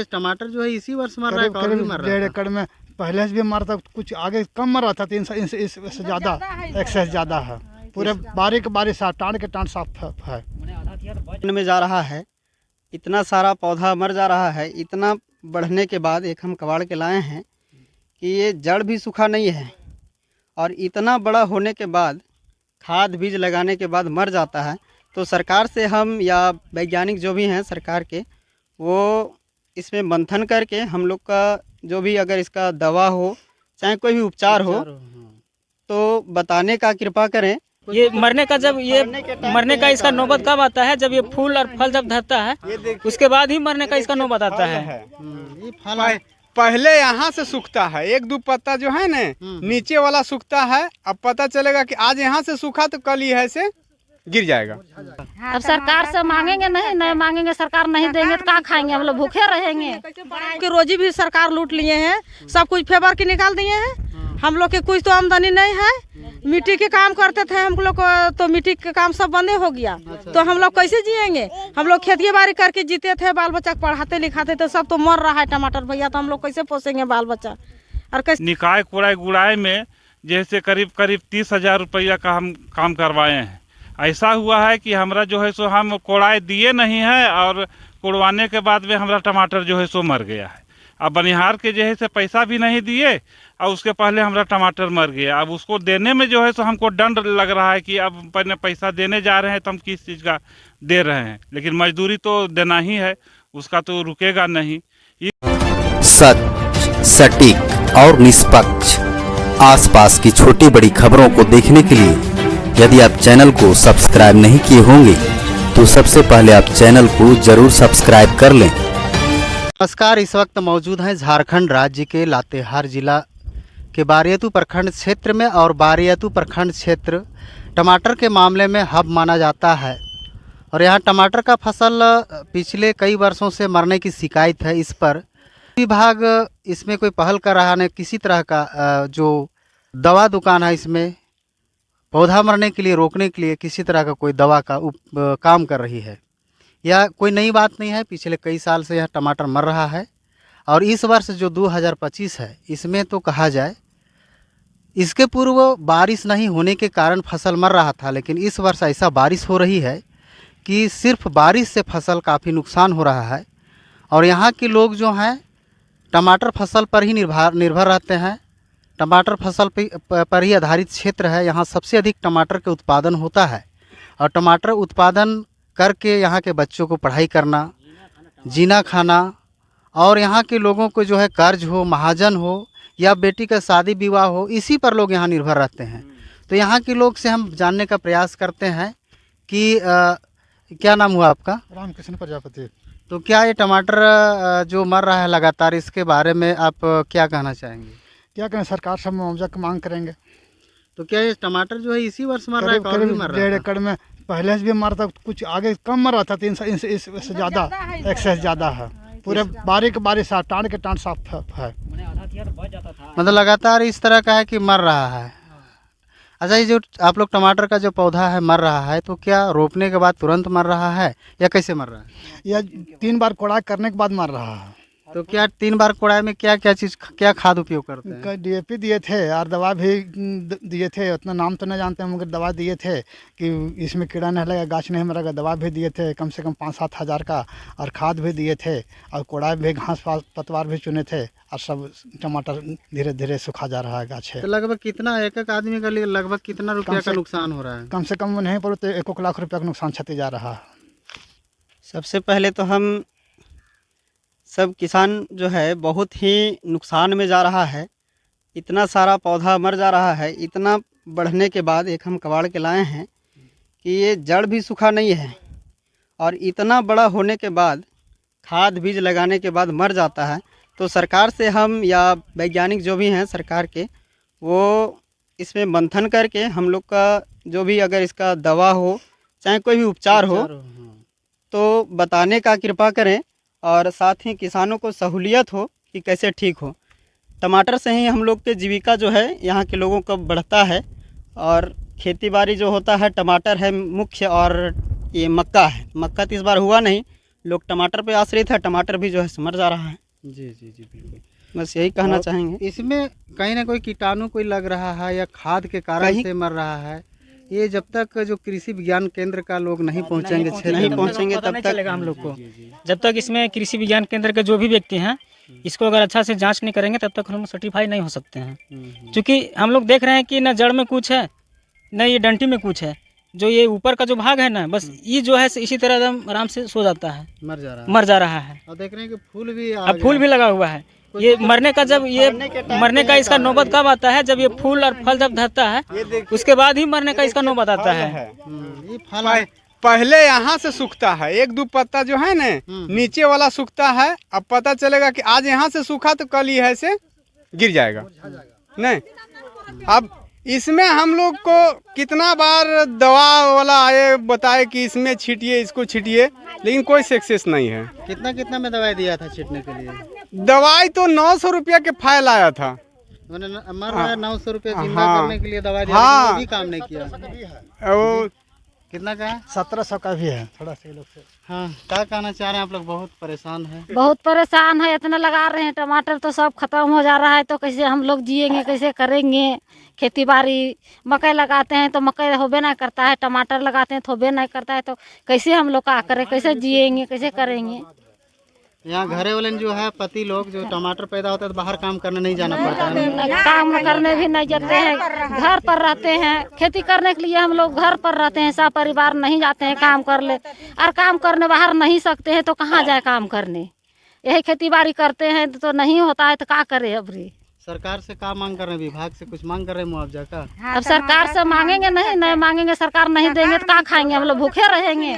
ये टमाटर जो है इसी वर्ष मर रहा है, और भी मर रहा 1.5 था? एकड़ में पहले से भी मर था, कुछ आगे कम मर रहा था, 300 इससे ज़्यादा एक्सेस ज़्यादा है। पूरे बारी साफ टाँड के टाँड साफ है। में जा रहा है, इतना सारा पौधा मर जा रहा है। इतना बढ़ने के बाद एक हम कबाड़ के लाए हैं कि ये जड़ भी सूखा नहीं है, और इतना बड़ा होने के बाद खाद बीज लगाने के बाद मर जाता है। तो सरकार से हम या वैज्ञानिक जो भी हैं सरकार के, वो इसमें मंथन करके हम लोग का जो भी अगर इसका दवा हो चाहे कोई भी उपचार हो तो बताने का कृपा करें। ये मरने का जब ये मरने का इसका नौबत कब आता है? जब ये फूल और फल जब धरता है उसके बाद ही मरने का इसका नौबत आता है। ये फल है। पहले यहाँ से सूखता है, एक दो पत्ता जो है ना नीचे वाला सूखता है। अब पता चलेगा कि आज यहाँ से सूखा तो कल ही है से गिर जाएगा। अब सरकार से मांगेंगे नहीं मांगेंगे, सरकार नहीं देंगे तो कहाँ खाएंगे? हम लोग भूखे रहेंगे। की रोजी भी सरकार लूट लिए हैं, सब कुछ फेवर के निकाल दिए हैं। हम लोग के कुछ तो आमदनी नहीं है। मिट्टी के काम करते थे हम लोग को, तो मिट्टी के काम सब बंदे हो गया। तो हम लोग कैसे जिएंगे? हम लोग खेती बाड़ी करके जीते थे, बाल बच्चा पढ़ाते लिखाते थे, सब तो मर रहा है टमाटर भैया। तो हम लोग कैसे पोसेंगे बाल बच्चा? और कैसे निकाय कूड़ाई गुड़ाई में जैसे करीब 30,000 रुपया का हम काम करवाए हैं। ऐसा हुआ है कि हमरा जो है सो हम कोड़ाई दिए नहीं है, और कोड़वाने के बाद में हमारा टमाटर जो है सो मर गया है। अब बनिहार के जो है से पैसा भी नहीं दिए, और उसके पहले हमारा टमाटर मर गया। अब उसको देने में जो है सो हमको दंड लग रहा है कि अब पैसा देने जा रहे हैं तो हम किस चीज़ का दे रहे हैं, लेकिन मजदूरी तो देना ही है, उसका तो रुकेगा नहीं। सच, सटीक और निष्पक्ष आसपास की छोटी बड़ी खबरों को देखने के लिए यदि आप चैनल को सब्सक्राइब नहीं किए होंगे तो सबसे पहले आप चैनल को जरूर सब्सक्राइब कर लें। नमस्कार, इस वक्त मौजूद हैं झारखंड राज्य के लातेहार जिला के बारियतू प्रखंड क्षेत्र में, और बारियतू प्रखंड क्षेत्र टमाटर के मामले में हब माना जाता है। और यहाँ टमाटर का फसल पिछले कई वर्षों से मरने की शिकायत है। इस पर विभाग इसमें कोई पहल कर रहा है, किसी तरह का जो दवा दुकान है इसमें पौधा मरने के लिए रोकने के लिए किसी तरह का कोई दवा का काम कर रही है। यह कोई नई बात नहीं है, पिछले कई साल से यह टमाटर मर रहा है। और इस वर्ष जो 2025 है इसमें तो कहा जाए, इसके पूर्व बारिश नहीं होने के कारण फसल मर रहा था, लेकिन इस वर्ष ऐसा बारिश हो रही है कि सिर्फ बारिश से फसल काफ़ी नुकसान हो रहा है। और यहाँ के लोग जो हैं टमाटर फसल पर ही निर्भर रहते हैं। टमाटर फसल पर ही आधारित क्षेत्र है। यहाँ सबसे अधिक टमाटर के उत्पादन होता है, और टमाटर उत्पादन करके यहाँ के बच्चों को पढ़ाई करना, जीना खाना, और यहाँ के लोगों को जो है कर्ज हो, महाजन हो या बेटी का शादी विवाह हो, इसी पर लोग यहाँ निर्भर रहते हैं। तो यहाँ के लोग से हम जानने का प्रयास करते हैं कि क्या नाम हुआ आपका? रामकृष्ण प्रजापति। तो क्या ये टमाटर जो मर रहा है लगातार, इसके बारे में आप क्या कहना चाहेंगे? क्या करें, सरकार से मुआवजा की मांग करेंगे। तो क्या ये टमाटर जो है इसी वर्ष मर रहा है, और भी मर रहा 1.5 था? एकड़ में पहले से भी मर था, कुछ आगे कम मर रहा था, 300 इससे ज़्यादा एक्सेस ज़्यादा है। पूरे बारी साफ टाँड के टाँड साफ है। मतलब लगातार इस तरह का है कि मर रहा है। अच्छा, ये जो आप लोग टमाटर का जो पौधा है मर रहा है, तो क्या रोपने के बाद तुरंत मर रहा है या कैसे मर रहा है? यह 3 बार कोड़ाई करने के बाद मर रहा है। तो क्या 3 बार कोड़ाई में क्या खाद उपयोग करते हैं? DAP दिए थे और दवा भी दिए थे, उतना नाम तो नहीं जानते हैं, मगर दवा दिए थे कि इसमें कीड़ा नहीं लगेगा, गाछ नहीं मरेगा। दवा भी दिए थे कम से कम 5-7 हज़ार का, और खाद भी दिए थे, और कोड़ाई भी घास पतवार भी चुने थे, और सब टमाटर धीरे धीरे सूखा जा रहा है गाछ है। तो लगभग कितना एक आदमी का लगभग कितना रुपया का नुकसान हो रहा है? कम से कम नहीं पड़े तो 1 लाख रुपया का नुकसान क्षति जा रहा है। सबसे पहले तो हम सब किसान जो है बहुत ही नुकसान में जा रहा है। इतना सारा पौधा मर जा रहा है। इतना बढ़ने के बाद एक हम कबाड़ के लाए हैं कि ये जड़ भी सूखा नहीं है, और इतना बड़ा होने के बाद खाद बीज लगाने के बाद मर जाता है। तो सरकार से हम या वैज्ञानिक जो भी हैं सरकार के, वो इसमें मंथन करके हम लोग का जो भी अगर इसका दवा हो चाहे कोई भी उपचार हो तो बताने का कृपा करें, और साथ ही किसानों को सहूलियत हो कि कैसे ठीक हो। टमाटर से ही हम लोग के जीविका जो है यहाँ के लोगों का बढ़ता है, और खेती बाड़ी जो होता है टमाटर है मुख्य, और ये मक्का है। मक्का तो इस बार हुआ नहीं, लोग टमाटर पे आश्रित है, टमाटर भी जो है मर जा रहा है। जी जी जी बिल्कुल। बस यही कहना और चाहेंगे। इसमें कहीं ना कोई कीटाणु कोई लग रहा है या खाद के कारण कहीं- से मर रहा है, ये जब तक जो कृषि विज्ञान केंद्र का लोग नहीं पहुंचेंगे क्षेत्र नहीं में, पहुंचेंगे पता तब नहीं तक चलेगा हम लोग को। जब तक इसमें कृषि विज्ञान केंद्र के जो भी व्यक्ति हैं इसको अगर अच्छा से जांच नहीं करेंगे तब तक हम सर्टिफाई नहीं हो सकते हैं। क्योंकि हम लोग देख रहे हैं कि न जड़ में कुछ है न ये डंठी में कुछ है, जो ये ऊपर का जो भाग है ना बस ये जो है इसी तरह एकदम आराम से सो जाता है, मर जा रहा है। है। और देख रहे हैं कि फूल भी आ अब फूल गया भी लगा हुआ है। ये मरने का जब ये मरने का इसका नौबत कब आता है, जब ये फूल और फल जब धरता है उसके बाद ही मरने का इसका नौबत आता है। ये फल पहले यहाँ से सूखता है, एक दो पत्ता जो है ना नीचे वाला सूखता है। अब पता चलेगा कि आज यहाँ से सूखा तो कल ये ऐसे गिर जाएगा नहीं। अब इसमें हम लोग को कितना बार दवा वाला आए बताए कि इसमें छीटिए, इसको छीटिए, लेकिन कोई सक्सेस नहीं है। कितना में दवाई दिया था छींटने के लिए? दवाई तो 900 रुपया के फाइल आया था। मर रहा है 900 रुपये जिंदा हाँ। करने के लिए दवाई दिया, हाँ। लेकिन वो भी काम नहीं किया। वो कितना का है? 1700 का भी है, थोड़ा सा ये लोग से। हाँ, क्या कहना चाह रहे हैं आप लोग? बहुत परेशान है। बहुत परेशान है, इतना लगा रहे हैं टमाटर तो सब खत्म हो जा रहा है, तो कैसे हम लोग जिएंगे, कैसे करेंगे खेती बाड़ी? मकई लगाते हैं तो मकई होबे नहीं करता है, टमाटर लगाते हैं तो होबे नहीं करता है, तो कैसे हम लोग का करें, कैसे जिएंगे, कैसे करेंगे? यहाँ घरे वाले जो है पति लोग जो टमाटर पैदा होता है तो बाहर काम करने नहीं जाना पड़ता है। काम करने भी नहीं जाते हैं, घर पर रहते हैं। खेती करने के लिए हम लोग घर पर रहते हैं, सब परिवार नहीं जाते हैं काम कर ले, और काम करने बाहर नहीं सकते हैं तो कहाँ जाए काम करने? यही खेती बाड़ी करते हैं तो नहीं होता है तो क्या करे? अबरी सरकार से क्या मांग कर रहे हैं? विभाग से कुछ मांग कर रहे हैं मुआवजा का? अब सरकार से मांगेंगे नहीं मांगेंगे, सरकार नहीं देंगे तो क्या खाएंगे? हम लोग भूखे रहेंगे।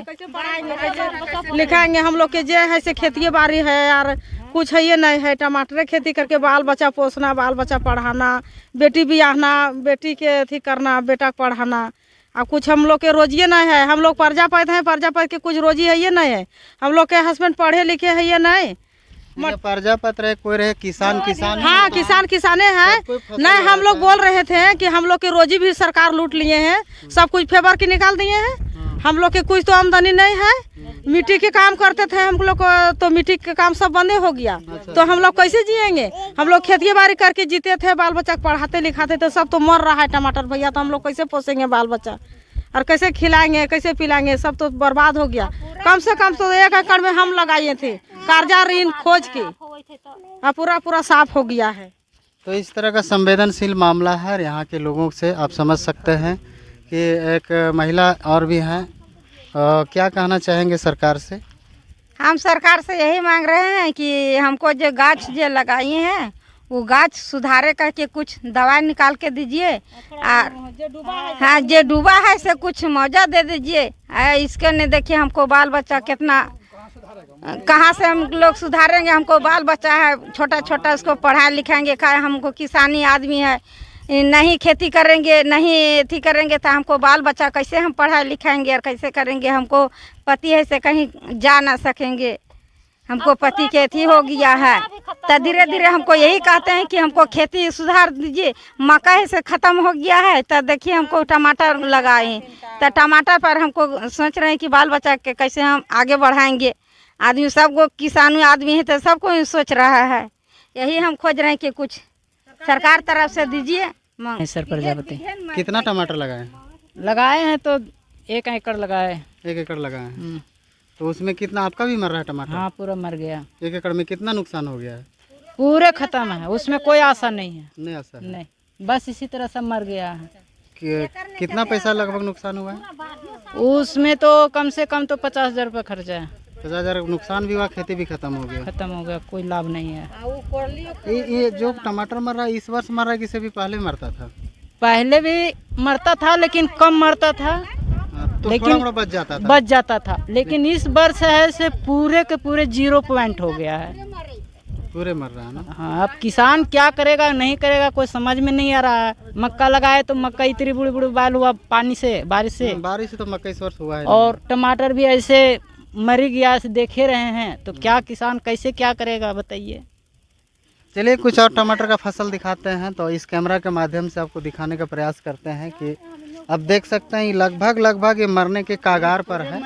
लिखाएंगे हम लोग के जे है से खेती बाड़ी है यार, कुछ है ये नहीं है। टमाटर खेती करके बाल बच्चा पोसना, बाल बच्चा पढ़ाना, बेटी बियाहना, बेटी के अथी करना, बेटा पढ़ाना। अब कुछ हम लोग के रोजिए नहीं है। हम लोग पर्जा पैदा हैं, पर्जा पैद के कुछ रोजी है ये नहीं है। हम लोग के हस्बैंड पढ़े लिखे है ये नहीं। पर्जा पत्र है, कोई रहे किसान हाँ, किसान किसाने हैं। नहीं, हम लोग बोल रहे थे कि हम लोग की रोजी भी सरकार लूट लिए हैं, सब कुछ फेवर की निकाल दिए हैं। हम लोग के कुछ तो आमदनी नहीं है। मिट्टी के काम करते थे हम लोग को, तो मिट्टी के काम सब बंदे हो गया, तो हम लोग कैसे जिएंगे? हम लोग खेती बाड़ी करके जीते थे, बाल बच्चा पढ़ाते लिखाते थे, सब तो मर रहा है टमाटर भैया, तो हम लोग कैसे पोसेंगे बाल बच्चा और कैसे खिलाएंगे, कैसे पिलाएंगे? सब तो बर्बाद हो गया। कम से कम तो 1 एकड़ में हम लगाए थे, कर्जा ऋण खोज के, अब पूरा साफ हो गया है। तो इस तरह का संवेदनशील मामला है। और यहाँ के लोगों से आप समझ सकते हैं कि एक महिला और भी हैं। क्या कहना चाहेंगे सरकार से? हम सरकार से यही मांग रहे हैं कि हमको जो गाछ जो लगाए हैं वो गाछ सुधारे करके कुछ दवाई निकाल के दीजिए, और हाँ जो डूबा है से कुछ मुआवजा दे दीजिए। इसके नहीं देखिए हमको बाल बच्चा कितना, कहाँ से हम लोग सुधारेंगे? हमको बाल बच्चा है छोटा छोटा, उसको पढ़ाए लिखाएंगे, खाए हमको किसानी आदमी है, नहीं खेती करेंगे, नहीं अथी करेंगे तो हमको बाल बच्चा कैसे हम पढ़ाई लिखाएंगे और कैसे करेंगे? हमको पति है से कहीं जा ना सकेंगे, हमको पति के अथी हो गया है। तो धीरे धीरे हमको यही कहते हैं कि हमको खेती सुधार दीजिए। मकई से ख़त्म हो गया है, तो देखिए हमको टमाटर लगाए, तो टमाटर पर हमको सोच रहे हैं कि बाल बच्चा के कैसे हम आगे बढ़ाएंगे। आदमी सबको किसान आदमी है तो सबको सोच रहा है। यही हम खोज रहे हैं कि कुछ सरकार तरफ से दीजिए। सर प्रजापति कितना टमाटर लगाए? लगाए हैं तो 1 एकड़ लगाए। 1 एकड़ लगाए हैं। तो उसमें कितना आपका भी मर रहा है टमाटर? हाँ, पूरा मर गया। 1 एकड़ में कितना नुकसान हो गया है? पूरे खत्म है, उसमें कोई आशा नहीं है। नहीं आशा है? नहीं, बस इसी तरह सब मर गया है। कितना पैसा लगभग नुकसान हुआ है? उसमें तो कम से कम तो 50,000 रुपये खर्चा है। 50,000 नुकसान भी हुआ, खेती भी खत्म हो गया। खत्म हो गया, कोई लाभ नहीं है। ये जो टमाटर मर रहा है इस वर्ष मर रहा है कि इससे भी पहले मरता था? पहले भी मरता था लेकिन कम मरता था, तो लेकिन थोड़ा बच जाता था। बच जाता था। लेकिन इस वर्ष है से पूरे के पूरे 0 पॉइंट हो गया है, पूरे मर रहा है ना। हाँ, अब किसान क्या करेगा नहीं करेगा कोई समझ में नहीं आ रहा है। मक्का लगाए तो मक्का इतनी बुड़ी बुड़ी बाल हुआ पानी से, बारिश से तो मक्का इस वर्ष हुआ है। और टमाटर भी ऐसे मरी गया से देखे रहे हैं, तो क्या किसान कैसे क्या करेगा बताइए? चलिए कुछ और टमाटर का फसल दिखाते हैं। तो इस कैमरा के माध्यम से आपको दिखाने का प्रयास करते हैं कि अब देख सकते हैं लगभग ये मरने के कागार पर है।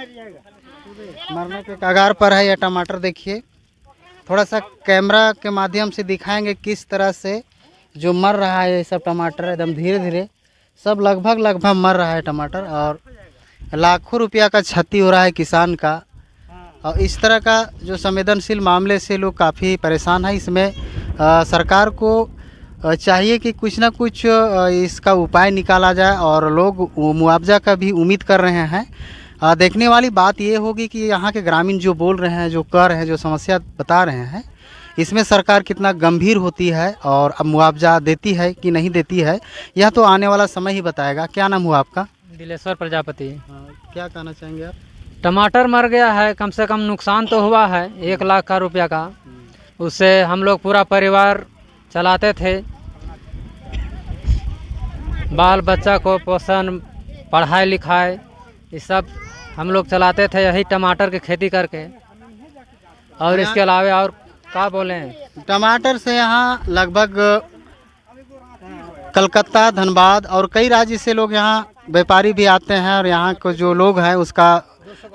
मरने के कगार पर है ये टमाटर। देखिए थोड़ा सा कैमरा के माध्यम से दिखाएंगे किस तरह से जो मर रहा है ये सब टमाटर, एकदम धीरे धीरे सब लगभग मर रहा है टमाटर, और लाखों रुपया का क्षति हो रहा है किसान का। और इस तरह का जो संवेदनशील मामले से लोग काफ़ी परेशान हैं। इसमें सरकार को चाहिए कि कुछ ना कुछ इसका उपाय निकाला जाए, और लोग मुआवजा का भी उम्मीद कर रहे हैं। देखने वाली बात ये होगी कि यहाँ के ग्रामीण जो बोल रहे हैं, जो कह रहे हैं, जो समस्या बता रहे हैं, इसमें सरकार कितना गंभीर होती है और अब मुआवजा देती है कि नहीं देती है, यह तो आने वाला समय ही बताएगा। क्या नाम हुआ आपका? दिलेश्वर प्रजापति। क्या कहना चाहेंगे आप? टमाटर मर गया है, कम से कम नुकसान तो हुआ है 1 लाख का रुपया का। उससे हम लोग पूरा परिवार चलाते थे, बाल बच्चा को पोषण, पढ़ाई लिखाई, ये सब हम लोग चलाते थे यही टमाटर की खेती करके। और इसके अलावा और क्या बोलें, टमाटर से यहाँ लगभग कलकत्ता, धनबाद और कई राज्य से लोग यहाँ व्यापारी भी आते हैं, और यहाँ को जो लोग हैं उसका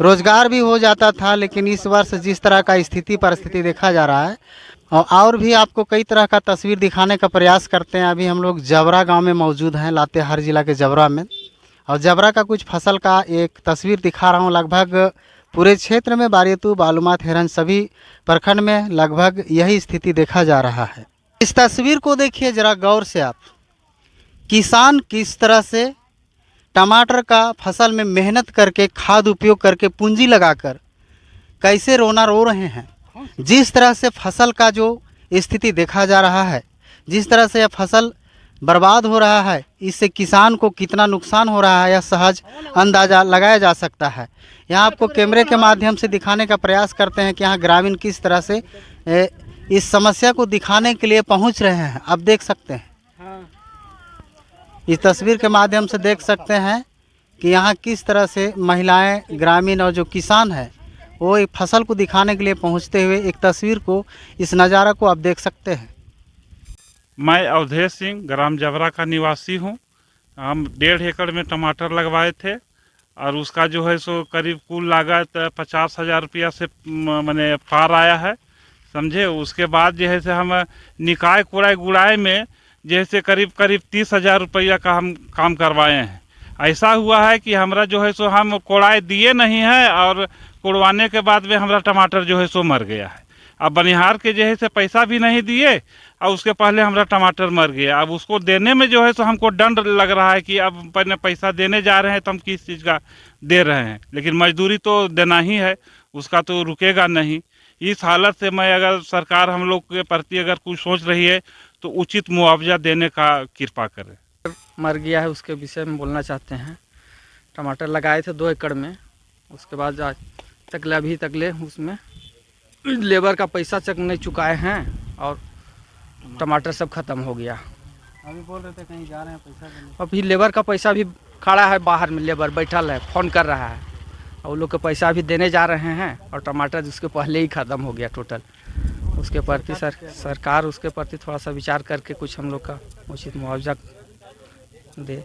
रोजगार भी हो जाता था। लेकिन इस वर्ष जिस तरह का स्थिति परिस्थिति देखा जा रहा है, और भी आपको कई तरह का तस्वीर दिखाने का प्रयास करते हैं। अभी हम लोग जबरा गांव में मौजूद हैं, लातेहार जिला के जबरा में, और जबरा का कुछ फसल का एक तस्वीर दिखा रहा हूँ। लगभग पूरे क्षेत्र में बारियतू, बालूमाथ, हेरन सभी प्रखंड में लगभग यही स्थिति देखा जा रहा है। इस तस्वीर को देखिए जरा गौर से आप, किसान किस तरह से टमाटर का फसल में मेहनत करके, खाद उपयोग करके, पूंजी लगाकर कैसे रोना रो रहे हैं। जिस तरह से फसल का जो स्थिति देखा जा रहा है, जिस तरह से यह फसल बर्बाद हो रहा है, इससे किसान को कितना नुकसान हो रहा है यह सहज अंदाज़ा लगाया जा सकता है। यहाँ आपको कैमरे के माध्यम से दिखाने का प्रयास करते हैं कि यहाँ ग्रामीण किस तरह से इस समस्या को दिखाने के लिए पहुँच रहे हैं। आप देख सकते हैं, इस तस्वीर के माध्यम से देख सकते हैं कि यहाँ किस तरह से महिलाएं, ग्रामीण और जो किसान है वो एक फसल को दिखाने के लिए पहुँचते हुए एक तस्वीर को, इस नज़ारा को आप देख सकते हैं। मैं अवधेश सिंह ग्राम जबरा का निवासी हूँ। हम 1.5 एकड़ में टमाटर लगवाए थे, और उसका जो है सो करीब कुल लागत 50,000 रुपया से मैंने पार आया है, समझे। उसके बाद जो है से हम निकाय कूड़ाई गुड़ाई में जैसे करीब 30,000 रुपया का हम काम करवाए हैं। ऐसा हुआ है कि हमरा जो है सो हम कोड़ाई दिए नहीं है, और कोड़वाने के बाद में हमारा टमाटर जो है सो मर गया है। अब बनिहार के जो है से पैसा भी नहीं दिए, और उसके पहले हमारा टमाटर मर गया। अब उसको देने में जो है सो हमको दंड लग रहा है कि अब पहले पैसा देने जा रहे हैं तो हम किस चीज़ का दे रहे हैं, लेकिन मजदूरी तो देना ही है, उसका तो रुकेगा नहीं। इस हालत से मैं, अगर सरकार हम लोग के प्रति अगर कुछ सोच रही है तो उचित मुआवजा देने का कृपा करें। मर गया है उसके विषय में बोलना चाहते हैं। टमाटर लगाए थे 2 एकड़ में, उसके बाद आज तकले अभी तकले उसमें लेबर का पैसा तक नहीं चुकाए हैं, और टमाटर सब खत्म हो गया। अभी बोल रहे थे कहीं जा रहे हैं पैसा देने। अभी लेबर का पैसा भी खड़ा है बाहर में, लेबर बैठल है, फ़ोन कर रहा है, और वो लोग का पैसा भी देने जा रहे हैं, और टमाटर उसके पहले ही ख़त्म हो गया टोटल। उसके प्रति सरकार उसके प्रति थोड़ा सा विचार करके कुछ हम लोग का उचित मुआवजा दे।